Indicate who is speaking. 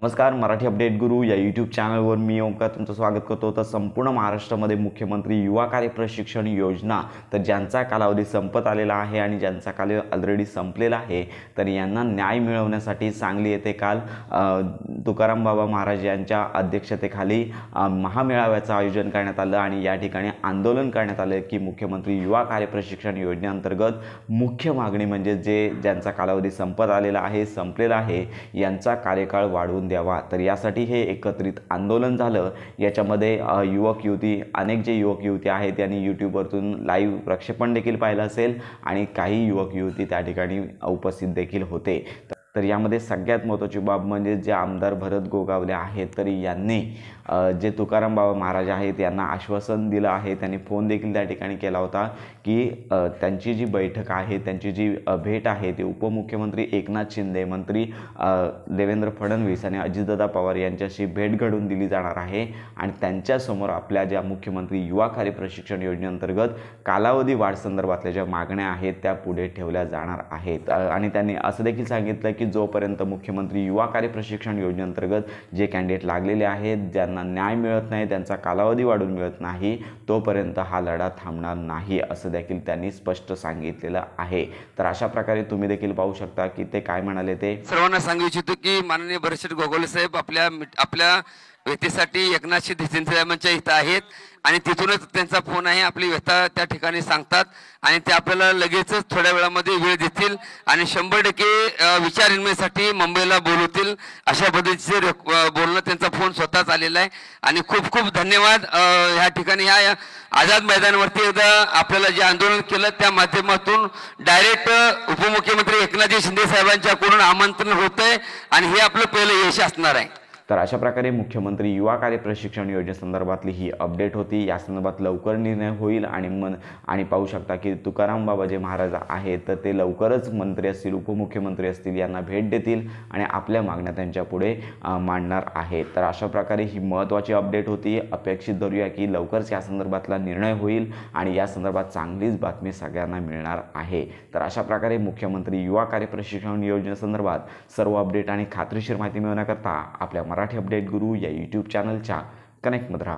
Speaker 1: नमस्कार, मराठी अपडेट गुरु या यूट्यूब चॅनलवर मी ओंकार तुमचं स्वागत करतो। तर संपूर्ण महाराष्ट्रामध्ये मुख्यमंत्री युवा कार्य प्रशिक्षण योजना तर ज्यांचा कालावधी संपत आलेला आहे आणि ज्यांचा कालावधी ऑलरेडी संपलेला आहे तर यांना न्याय मिळवण्यासाठी सांगली येथे काल तुकाराम बाबा महाराज यांच्या अध्यक्षतेखाली महामेळाव्याचं आयोजन करण्यात आलं आणि या ठिकाणी आंदोलन करण्यात आले की मुख्यमंत्री युवा कार्य प्रशिक्षण योजनेअंतर्गत मुख्य मागणी म्हणजे ज्यांचा कालावधी संपत आलेला आहे संपलेला आहे यांचा कार्यकाळ वाढवून द्यावा। तर यासाठी हे एकत्रित आंदोलन झालं। याच्यामध्ये युवक युवती अनेक जे युवक युवती आहेत त्यांनी यूट्यूबवरून लाईव्ह प्रक्षेपण देखील पाहिलं असेल आणि काही युवक युवती त्या ठिकाणी उपस्थित देखील होते। तर यामध्ये सगळ्यात महत्त्वाची बाब म्हणजे जे आमदार भरत गोगावले आहेत तर यांनी जे तुकाराम बाबा महाराज आहेत यांना आश्वासन दिलं आहे। त्यांनी फोन देखील त्या ठिकाणी केला होता की त्यांची जी बैठक आहे त्यांची जी भेट आहे ती उपमुख्यमंत्री एकनाथ शिंदे, मंत्री देवेंद्र फडणवीस आणि अजितदादा पवार यांच्याशी भेट घडवून दिली जाणार आहे आणि त्यांच्यासमोर आपल्या ज्या मुख्यमंत्री युवा कार्य प्रशिक्षण योजनेअंतर्गत कालावधी वाढ संदर्भातल्या ज्या मागण्या आहेत त्या पुढे ठेवल्या जाणार आहेत। आणि त्यांनी असं देखील सांगितलं की जोपर्यंत मुख्यमंत्री युवा कार्य प्रशिक्षण योजनेअंतर्गत जे कॅन्डिडेट लागलेले आहेत ज्यांना न्याय मिळत नाही, त्यांचा कालावधी वाढून मिळत नाही, तोपर्यंत हा लढा थांबणार नाही असं देखील त्यांनी स्पष्ट सांगितलेलं आहे। तर अशा प्रकारे तुम्ही देखील पाहू शकता की ते काय म्हणाले। ते
Speaker 2: सर्वांना सांगू इच्छितो की माननीय भरतशेठ गोगावले साहेब आपल्या व्यक्तीसाठी एकनाथ शिंदे साहेबांच्या इथं आहेत आणि तिथूनच त्यांचा फोन आहे। आपली व्यथा त्या ठिकाणी सांगतात आणि ते आपल्याला लगेचच थोड्या वेळामध्ये वेळ देतील आणि 100% विचारविनिमयासाठी मुंबईला बोलवतील अशा पद्धतीचे बोलणं त्यांचा फोन स्वतःच आलेला आहे आणि खूप खूप धन्यवाद। ह्या ठिकाणी ह्या आझाद मैदानावरती एकदा आपल्याला जे आंदोलन केलं त्या माध्यमातून डायरेक्ट उपमुख्यमंत्री एकनाथ शिंदे साहेबांच्याकडून आमंत्रण होतंय आणि हे आपलं पहिलं यश असणार आहे।
Speaker 1: तर अशा प्रकारे मुख्यमंत्री युवा कार्य प्रशिक्षण योजनेसंदर्भातली ही अपडेट होती। या संदर्भात लवकर निर्णय होईल आणि पाहू शकता की तुकाराम बाबा जे महाराज आहेत तर ते लवकरच मंत्री असतील, उपमुख्यमंत्री असतील यांना भेट देतील आणि आपल्या मागण्या त्यांच्या पुढे मांडणार आहेत। तर अशा प्रकारे ही महत्त्वाची अपडेट होती। अपेक्षित धरूया की लवकरच या संदर्भातला निर्णय होईल आणि या संदर्भात चांगलीच बातमी सगळ्यांना मिळणार आहे। तर अशा प्रकारे मुख्यमंत्री युवा कार्य प्रशिक्षण योजनेसंदर्भात सर्व अपडेट आणि खात्रीशीर माहिती मिळवण्याकरता आपल्या मराठी अपडेट गुरु या यूट्यूब चॅनलच्या कनेक्टमध्ये राहा।